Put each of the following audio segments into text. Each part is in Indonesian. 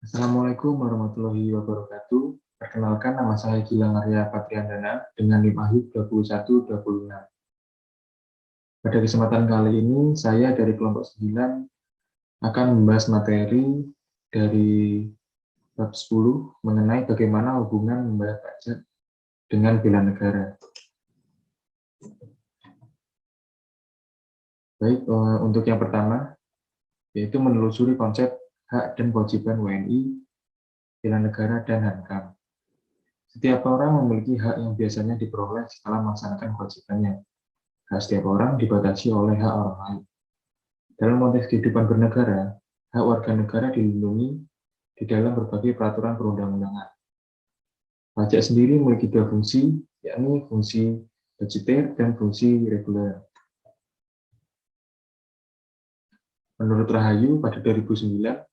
Assalamualaikum warahmatullahi wabarakatuh. Perkenalkan, nama saya Gilang Arya Patriandana dengan NIM AHID 2126. Pada kesempatan kali ini, saya dari kelompok 9 akan membahas materi dari bab 10 mengenai bagaimana hubungan membayar pajak dengan bela negara. Baik, untuk yang pertama, yaitu menelusuri konsep hak dan kewajiban WNI, bela negara, dan HANKAM. Setiap orang memiliki hak yang biasanya diperoleh setelah melaksanakan kewajibannya. Hak setiap orang dibatasi oleh hak orang lain. Dalam konteks kehidupan bernegara, hak warga negara dilindungi di dalam berbagai peraturan perundang-undangan. Pajak sendiri memiliki dua fungsi, yakni fungsi budgeter dan fungsi reguler. Menurut Rahayu pada 2009,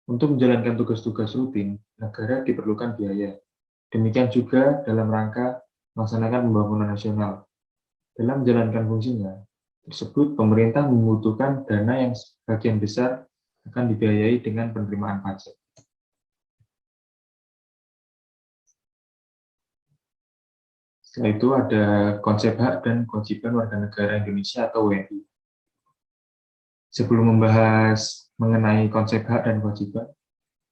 untuk menjalankan tugas-tugas rutin, negara diperlukan biaya. Demikian juga dalam rangka melaksanakan pembangunan nasional. Dalam menjalankan fungsinya tersebut, pemerintah membutuhkan dana yang sebagian besar akan dibiayai dengan penerimaan pajak. Setelah itu ada konsep hak dan kewajiban warga negara Indonesia atau WNI. Sebelum membahas mengenai konsep hak dan kewajiban,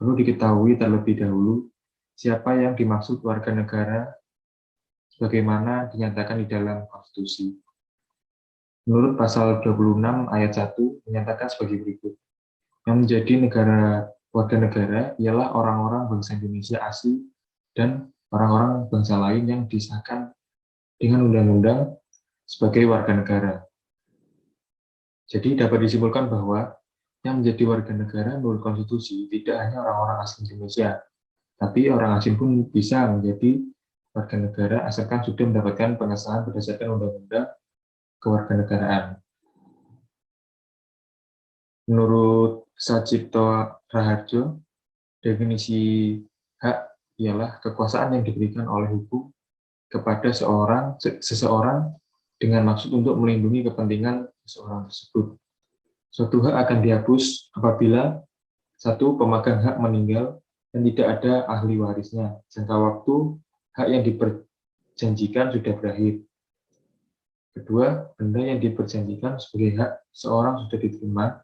perlu diketahui terlebih dahulu siapa yang dimaksud warga negara sebagaimana dinyatakan di dalam konstitusi. Menurut pasal 26 ayat 1 menyatakan sebagai berikut. Yang menjadi warga negara ialah orang-orang bangsa Indonesia asli dan orang-orang bangsa lain yang disahkan dengan undang-undang sebagai warga negara. Jadi dapat disimpulkan bahwa yang menjadi warga negara menurut konstitusi tidak hanya orang-orang asli Indonesia, tapi orang asing pun bisa menjadi warga negara asalkan sudah mendapatkan pengesahan berdasarkan undang-undang kewarganegaraan. Menurut Sacipto Raharjo, definisi hak ialah kekuasaan yang diberikan oleh hukum kepada seseorang dengan maksud untuk melindungi kepentingan seseorang tersebut. Suatu hak akan dihapus apabila satu, pemegang hak meninggal dan tidak ada ahli warisnya. Jangka waktu hak yang diperjanjikan sudah berakhir. Kedua, benda yang diperjanjikan sebagai hak seorang sudah diterima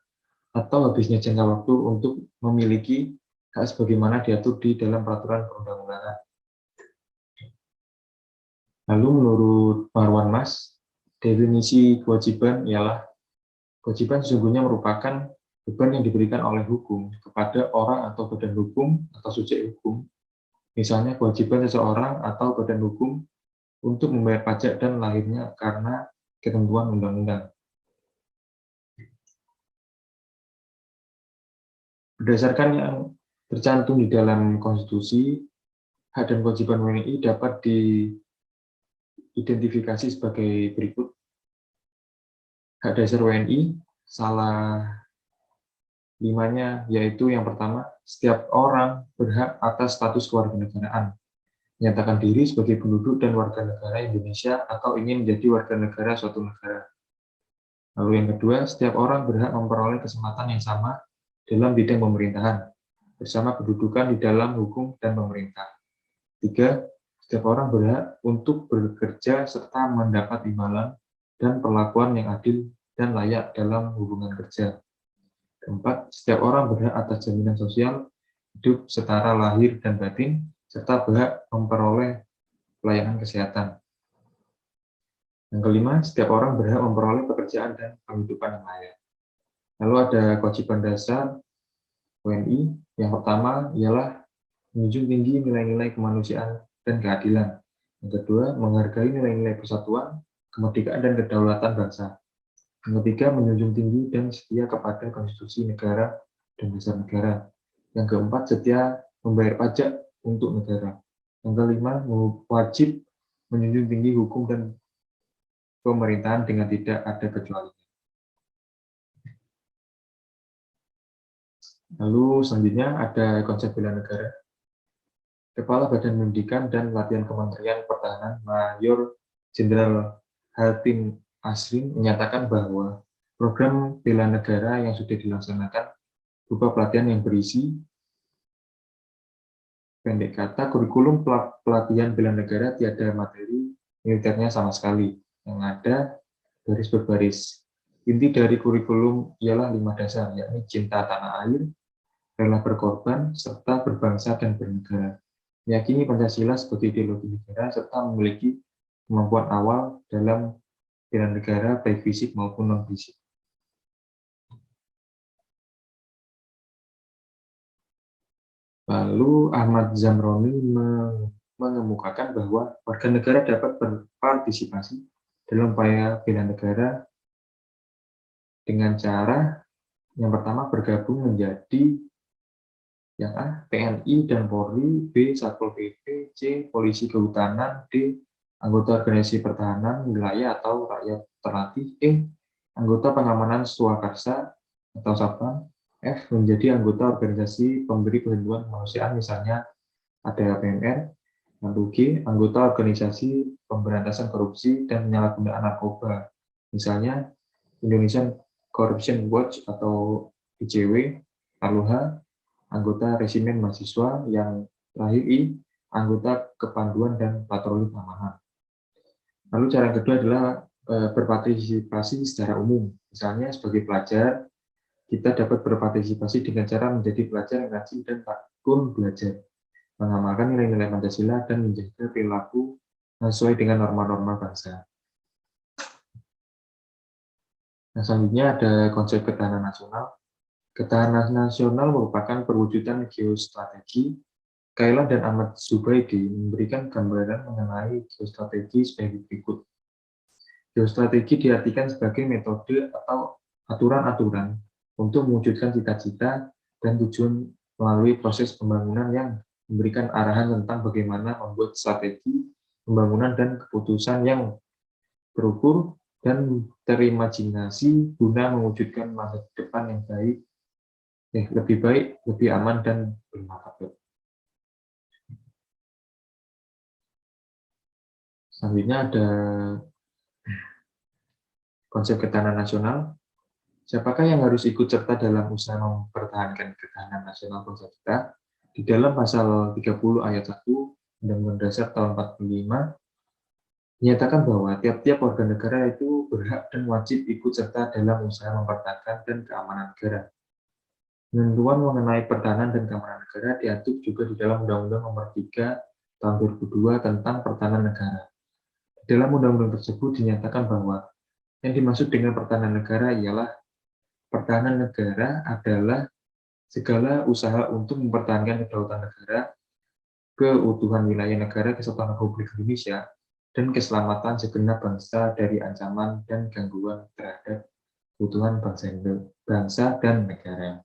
atau habisnya jangka waktu untuk memiliki hak sebagaimana diatur di dalam peraturan perundang-undangan. Lalu menurut Marwan Mas, definisi kewajiban ialah kewajiban sesungguhnya merupakan beban yang diberikan oleh hukum kepada orang atau badan hukum atau subjek hukum, misalnya kewajiban seseorang atau badan hukum untuk membayar pajak dan lahirnya karena ketentuan undang-undang. Berdasarkan yang tercantum di dalam konstitusi, hak dan kewajiban WNI dapat diidentifikasi sebagai berikut. Hak dasar WNI, salah 5-nya, yaitu yang pertama, setiap orang berhak atas status kewarganegaraan, menyatakan diri sebagai penduduk dan warga negara Indonesia atau ingin menjadi warga negara suatu negara. Lalu yang kedua, setiap orang berhak memperoleh kesempatan yang sama dalam bidang pemerintahan, bersama kedudukan di dalam hukum dan pemerintah. 3, setiap orang berhak untuk bekerja serta mendapat imbalan dan perlakuan yang adil dan layak dalam hubungan kerja. 4, setiap orang berhak atas jaminan sosial, hidup setara lahir dan batin, serta berhak memperoleh pelayanan kesehatan. Yang kelima, setiap orang berhak memperoleh pekerjaan dan penghidupan yang layak. Lalu ada kewajiban dasar WNI. Yang pertama ialah menjunjung tinggi nilai-nilai kemanusiaan dan keadilan. Yang kedua, menghargai nilai-nilai persatuan, kemerdekaan, dan kedaulatan bangsa. Yang ketiga, menjunjung tinggi dan setia kepada konstitusi negara dan dasar negara. Yang keempat, setia membayar pajak untuk negara. Yang kelima, wajib menjunjung tinggi hukum dan pemerintahan dengan tidak ada kecualian. Lalu selanjutnya ada konsep bela negara. Kepala Badan Pendidikan dan Pelatihan Kementerian Pertahanan Mayor Jenderal Hatim Asrin menyatakan bahwa program bela negara yang sudah dilaksanakan berupa pelatihan yang berisi Pendek kata, kurikulum pelatihan bela negara tiada materi militernya sama sekali. Yang ada baris berbaris. Inti dari kurikulum ialah 5 dasar, yakni cinta tanah air, rela berkorban, serta berbangsa dan bernegara. Meyakini Pancasila sebagai ideologi negara, serta memiliki kemampuan awal dalam bela negara, baik fisik maupun non-fisik. Lalu Ahmad Zamroni mengemukakan bahwa warga negara dapat berpartisipasi dalam upaya bela negara dengan cara yang pertama bergabung menjadi yang A, TNI dan Polri, B, Satpol PP, C, Polisi Kehutanan, D, anggota organisasi pertahanan wilayah atau rakyat terlatih, E, anggota pengamanan swakarsa atau Satpam, F, menjadi anggota organisasi pemberi perlindungan kemanusiaan, misalnya ada PMR, lalu G, anggota organisasi pemberantasan korupsi dan penyalahgunaan narkoba, misalnya Indonesian Corruption Watch atau ICW, lalu H, anggota resimen mahasiswa, yang terakhir I, anggota kepanduan dan patroli keamanan. Lalu cara kedua adalah berpartisipasi secara umum, misalnya sebagai pelajar, kita dapat berpartisipasi dengan cara menjadi pelajar yang rajin dan tekun belajar, mengamalkan nilai-nilai Pancasila, dan menjaga perilaku sesuai dengan norma-norma bangsa. Nah, selanjutnya ada konsep ketahanan nasional. Ketahanan nasional merupakan perwujudan geostrategi. Kailan dan Ahmad Zubaidi memberikan gambaran mengenai geostrategi sebagai berikut. Geostrategi diartikan sebagai metode atau aturan-aturan untuk mewujudkan cita-cita dan tujuan melalui proses pembangunan yang memberikan arahan tentang bagaimana membuat strategi pembangunan dan keputusan yang terukur dan terimajinasi guna mewujudkan masa depan yang baik, lebih baik, lebih aman, dan bermartabat. Selanjutnya ada konsep ketahanan nasional. Siapakah yang harus ikut serta dalam usaha mempertahankan ketahanan nasional bangsa kita? Di dalam pasal 30 ayat 1 Undang-Undang Dasar tahun 45 menyatakan bahwa tiap-tiap warga negara itu berhak dan wajib ikut serta dalam usaha mempertahankan dan keamanan negara. Ketentuan mengenai pertahanan dan keamanan negara diatur juga di dalam Undang-Undang Nomor 3 Tahun 2002 tentang Pertahanan Negara. Di dalam undang-undang tersebut dinyatakan bahwa yang dimaksud dengan pertahanan negara ialah pertahanan negara adalah segala usaha untuk mempertahankan kedaulatan negara, keutuhan wilayah negara Kesatuan Republik Indonesia, dan keselamatan segenap bangsa dari ancaman dan gangguan terhadap keutuhan bangsa dan negara.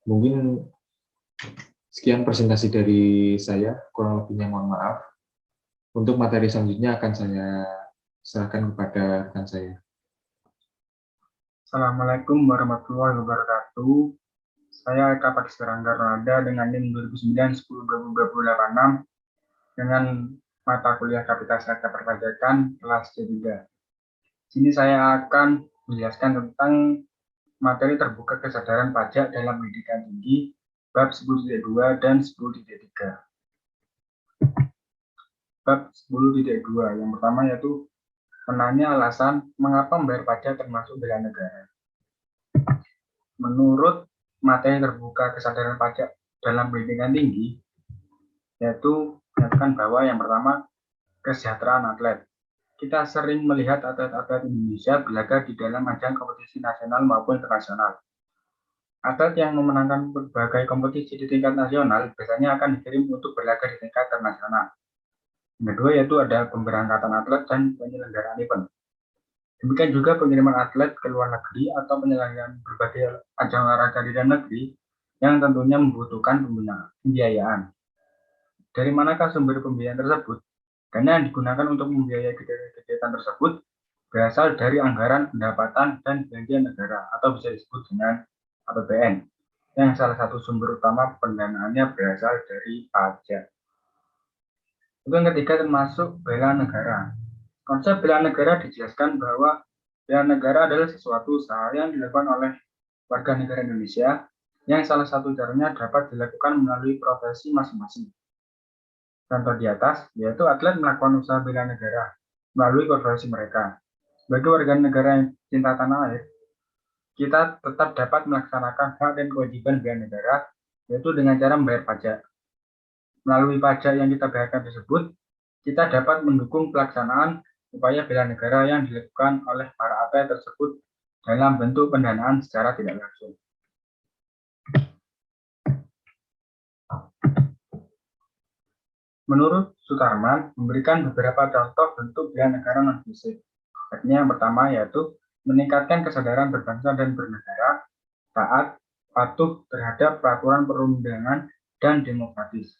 Mungkin sekian presentasi dari saya, kurang lebihnya mohon maaf. Untuk materi selanjutnya akan saya serahkan kepada rekan saya. Assalamualaikum warahmatullahi wabarakatuh. Saya Eka Pakisarangga Ronalda dengan NIM 2009-10-2026 dengan mata kuliah Kapitalisasi Harga Perpajakan kelas C3. Sini saya akan menjelaskan tentang materi terbuka kesadaran pajak dalam pendidikan tinggi bab 10.2 dan 10.3. Bab 10.2 yang pertama yaitu menanya alasan mengapa membayar pajak termasuk bela negara. Menurut materi terbuka kesadaran pajak dalam pendidikan tinggi, yaitu menyatakan bahwa yang pertama, kesejahteraan atlet. Kita sering melihat atlet-atlet Indonesia berlaga di dalam ajang kompetisi nasional maupun internasional. Atlet yang memenangkan berbagai kompetisi di tingkat nasional biasanya akan dikirim untuk berlaga di tingkat internasional. Yang kedua yaitu ada pemberangkatan atlet dan penyelenggaraan event. Demikian juga pengiriman atlet ke luar negeri atau penyelenggaraan berbagai ajang olahraga di dalam negeri yang tentunya membutuhkan pembiayaan. Dari manakah sumber pembiayaan tersebut? Dana yang digunakan untuk membiayai kegiatan tersebut berasal dari anggaran pendapatan dan belanja negara atau bisa disebut dengan APBN, yang salah satu sumber utama pendanaannya berasal dari pajak. Yang ketiga termasuk bela negara. Konsep bela negara dijelaskan bahwa bela negara adalah sesuatu usaha yang dilakukan oleh warga negara Indonesia yang salah satu caranya dapat dilakukan melalui profesi masing-masing. Contoh di atas, yaitu atlet melakukan usaha bela negara melalui profesi mereka. Sebagai warga negara yang cinta tanah air, kita tetap dapat melaksanakan hak dan kewajiban bela negara, yaitu dengan cara membayar pajak. Melalui pajak yang kita bayarkan tersebut, kita dapat mendukung pelaksanaan upaya bela negara yang dilakukan oleh para atlet tersebut dalam bentuk pendanaan secara tidak langsung. Menurut Sutarman, memberikan beberapa contoh bentuk bela negara non-fisik. Yang pertama yaitu meningkatkan kesadaran berbangsa dan bernegara, taat, patuh terhadap peraturan perundangan, dan demokratis.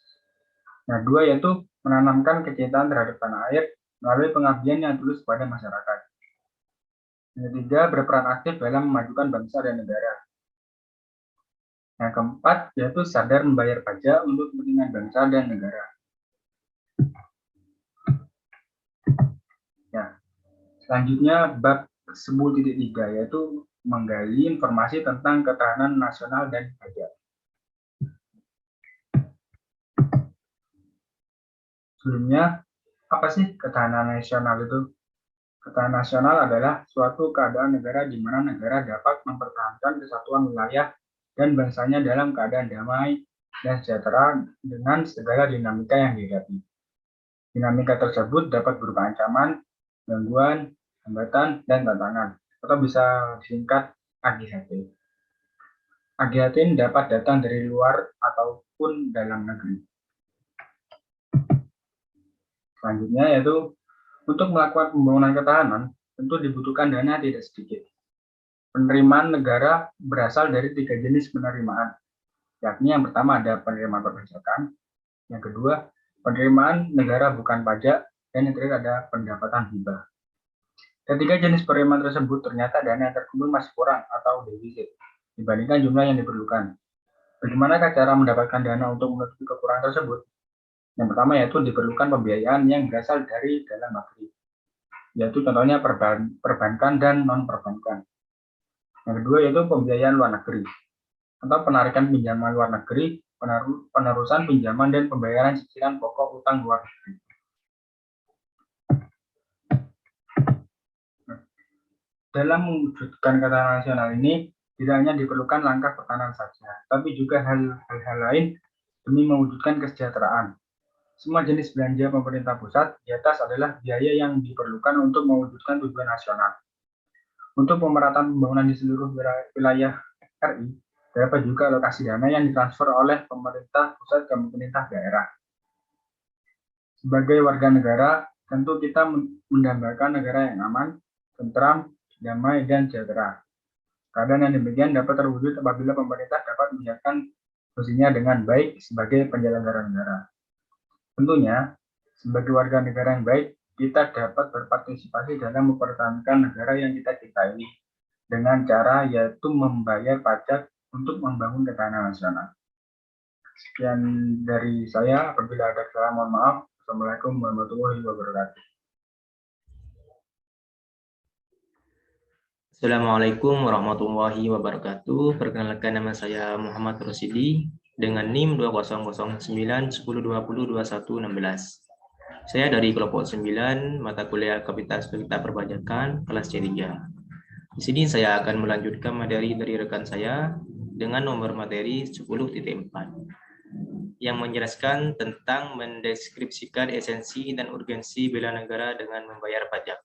Nah, dua yaitu menanamkan kecintaan terhadap tanah air melalui pengabdian yang tulus pada masyarakat. Yang ketiga, berperan aktif dalam memajukan bangsa dan negara. Yang keempat, yaitu sadar membayar pajak untuk kepentingan bangsa dan negara. Ya, selanjutnya bab 10.3 yaitu menggali informasi tentang ketahanan nasional dan pajak. Sebelumnya, apa sih ketahanan nasional itu? Ketahanan nasional adalah suatu keadaan negara di mana negara dapat mempertahankan kesatuan wilayah dan bangsanya dalam keadaan damai dan sejahtera dengan segala dinamika yang dihadapi. Dinamika tersebut dapat berupa ancaman, gangguan, hambatan, dan tantangan, atau bisa disingkat AGHT. AGHT dapat datang dari luar ataupun dalam negeri. Selanjutnya yaitu untuk melakukan pembangunan ketahanan, tentu dibutuhkan dana tidak sedikit. Penerimaan negara berasal dari 3 jenis penerimaan, yakni yang pertama ada penerimaan perpajakan, yang kedua penerimaan negara bukan pajak, dan yang terakhir ada pendapatan hibah. Ketiga jenis penerimaan tersebut ternyata dana yang terkumpul masih kurang atau defisit dibandingkan jumlah yang diperlukan. Bagaimana cara mendapatkan dana untuk menutupi kekurangan tersebut? Yang pertama yaitu diperlukan pembiayaan yang berasal dari dalam negeri, yaitu contohnya perbankan dan non-perbankan. Yang kedua yaitu pembiayaan luar negeri, atau penarikan pinjaman luar negeri, penerusan pinjaman dan pembayaran cicilan pokok utang luar negeri. Dalam mewujudkan ketahanan nasional ini, tidak hanya diperlukan langkah pertahanan saja, tapi juga hal-hal lain demi mewujudkan kesejahteraan. Semua jenis belanja pemerintah pusat di atas adalah biaya yang diperlukan untuk mewujudkan tujuan nasional. Untuk pemerataan pembangunan di seluruh wilayah RI, terdapat juga alokasi dana yang ditransfer oleh pemerintah pusat ke pemerintah daerah. Sebagai warga negara, tentu kita mendambakan negara yang aman, tentram, damai, dan sejahtera. Keadaan yang demikian dapat terwujud apabila pemerintah dapat menjalankan fungsinya dengan baik sebagai penyelenggara negara. Tentunya, sebagai warga negara yang baik, kita dapat berpartisipasi dalam mempertahankan negara yang kita cintai dengan cara yaitu membayar pajak untuk membangun ketahanan nasional. Sekian dari saya, apabila ada kesalahan mohon maaf. Assalamualaikum warahmatullahi wabarakatuh. Assalamualaikum warahmatullahi wabarakatuh. Perkenalkan, nama saya Muhammad Rosidi dengan NIM 200910202116. Saya dari kelompok 9 mata kuliah Kapitalisme Kita Perpajakan kelas C3. Di sini saya akan melanjutkan materi dari rekan saya dengan nomor materi 10.4 yang menjelaskan tentang mendeskripsikan esensi dan urgensi bela negara dengan membayar pajak.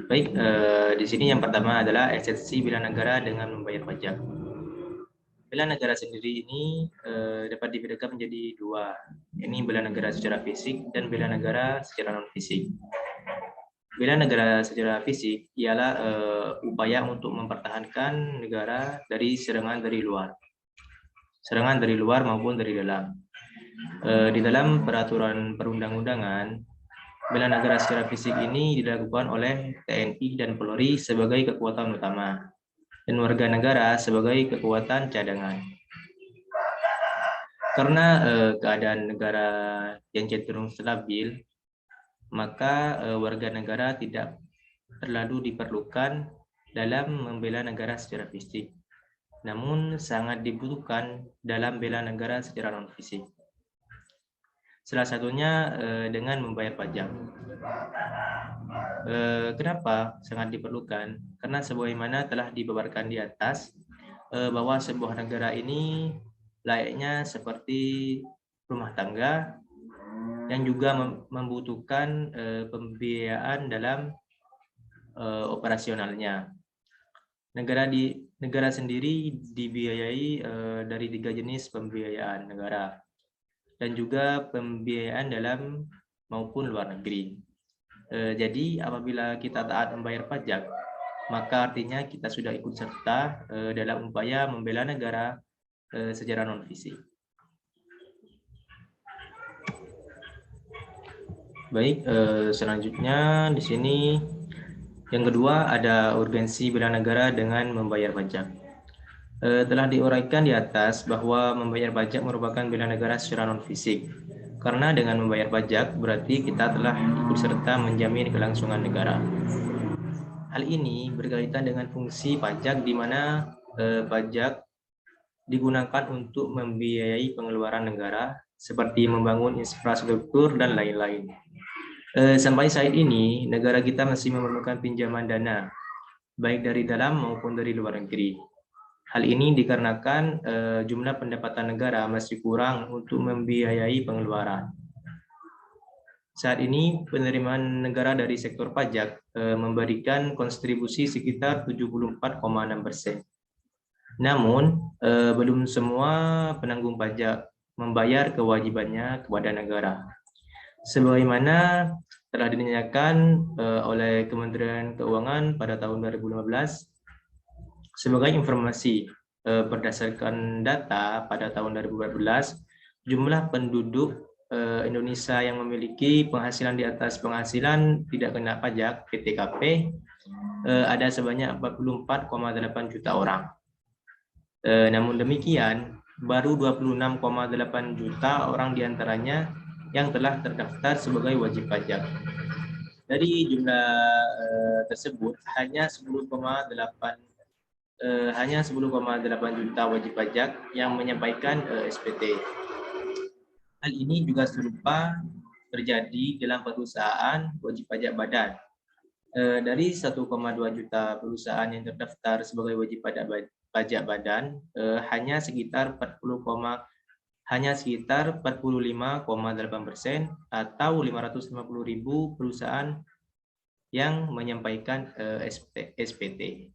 Baik, di sini yang pertama adalah esensi bela negara dengan membayar pajak. Bela negara sendiri ini dapat dibedakan menjadi dua. Ini bela negara secara fisik dan bela negara secara non-fisik. Bela negara secara fisik ialah upaya untuk mempertahankan negara dari serangan dari luar. Serangan dari luar maupun dari dalam. Di dalam peraturan perundang-undangan, bela negara secara fisik ini dilakukan oleh TNI dan Polri sebagai kekuatan utama dan warga negara sebagai kekuatan cadangan. Karena keadaan negara yang cenderung stabil, maka warga negara tidak terlalu diperlukan dalam membela negara secara fisik, namun sangat dibutuhkan dalam bela negara secara non-fisik. Salah satunya dengan membayar pajak. Kenapa sangat diperlukan? Karena sebagaimana telah dipaparkan di atas, bahwa sebuah negara ini layaknya seperti rumah tangga yang juga membutuhkan pembiayaan dalam operasionalnya. Negara sendiri dibiayai dari 3 jenis pembiayaan negara dan juga pembiayaan dalam maupun luar negeri. Jadi apabila kita taat membayar pajak, maka artinya kita sudah ikut serta dalam upaya membela negara secara non-fisik. Baik, selanjutnya di sini yang kedua ada urgensi bela negara dengan membayar pajak. Telah diuraikan di atas bahwa membayar pajak merupakan bela negara secara non-fisik. Karena dengan membayar pajak berarti kita telah ikut serta menjamin kelangsungan negara. Hal ini berkaitan dengan fungsi pajak di mana pajak digunakan untuk membiayai pengeluaran negara seperti membangun infrastruktur dan lain-lain. Sampai saat ini, negara kita masih memerlukan pinjaman dana, baik dari dalam maupun dari luar negeri. Hal ini dikarenakan jumlah pendapatan negara masih kurang untuk membiayai pengeluaran. Saat ini, penerimaan negara dari sektor pajak memberikan kontribusi sekitar 74,6%. Namun, belum semua penanggung pajak membayar kewajibannya kepada negara. Sebagaimana telah dinyatakan oleh Kementerian Keuangan pada tahun 2015, sebagai informasi, berdasarkan data pada tahun 2014, jumlah penduduk Indonesia yang memiliki penghasilan di atas penghasilan tidak kena pajak (PTKP) ada sebanyak 44,8 juta orang. Namun demikian, baru 26,8 juta orang diantaranya yang telah terdaftar sebagai wajib pajak. Dari jumlah tersebut, hanya 10,8 juta wajib pajak yang menyampaikan SPT. Hal ini juga serupa terjadi dalam perusahaan wajib pajak badan. Dari 1,2 juta perusahaan yang terdaftar sebagai wajib pajak badan, hanya sekitar 45,8% atau 550.000 perusahaan yang menyampaikan SPT.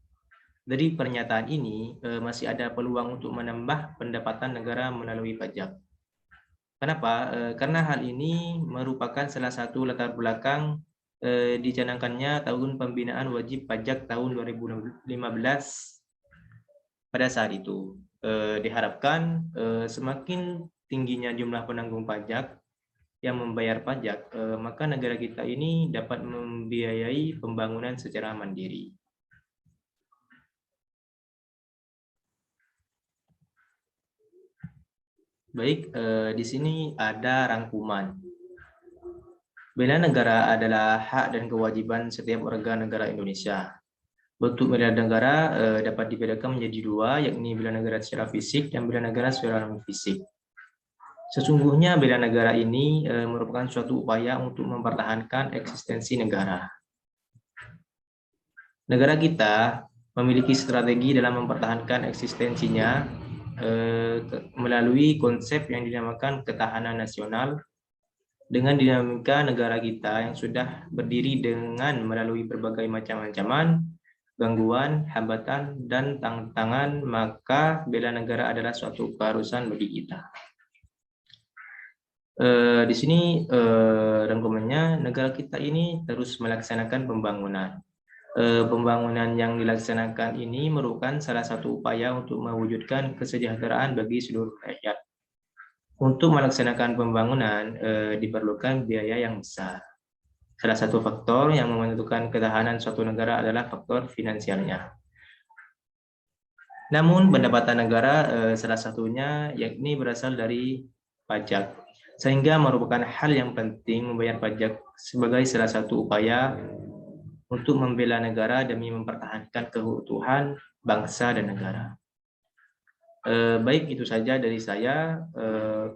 Dari pernyataan ini, masih ada peluang untuk menambah pendapatan negara melalui pajak. Kenapa? Karena hal ini merupakan salah satu latar belakang dicanangkannya tahun pembinaan wajib pajak tahun 2015 pada saat itu. Diharapkan semakin tingginya jumlah penanggung pajak yang membayar pajak, maka negara kita ini dapat membiayai pembangunan secara mandiri. Baik, di sini ada rangkuman. Bela negara adalah hak dan kewajiban setiap warga negara Indonesia. Bentuk bela negara dapat dibedakan menjadi dua, yakni bela negara secara fisik dan bela negara secara non-fisik. Sesungguhnya bela negara ini merupakan suatu upaya untuk mempertahankan eksistensi negara. Negara kita memiliki strategi dalam mempertahankan eksistensinya melalui konsep yang dinamakan ketahanan nasional. Dengan dinamika negara kita yang sudah berdiri dengan melalui berbagai macam ancaman, gangguan, hambatan, dan tantangan, maka bela negara adalah suatu keharusan bagi kita. Di sini rangkumannya, negara kita ini terus melaksanakan pembangunan. Pembangunan yang dilaksanakan ini merupakan salah satu upaya untuk mewujudkan kesejahteraan bagi seluruh rakyat. Untuk melaksanakan pembangunan diperlukan biaya yang besar. Salah satu faktor yang menentukan ketahanan suatu negara adalah faktor finansialnya. Namun pendapatan negara salah satunya yakni berasal dari pajak, sehingga merupakan hal yang penting membayar pajak sebagai salah satu upaya untuk membela negara demi mempertahankan keutuhan bangsa dan negara. Baik, itu saja dari saya.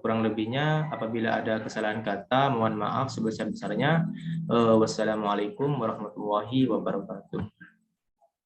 Kurang lebihnya apabila ada kesalahan kata, mohon maaf sebesar-besarnya. Wassalamualaikum warahmatullahi wabarakatuh.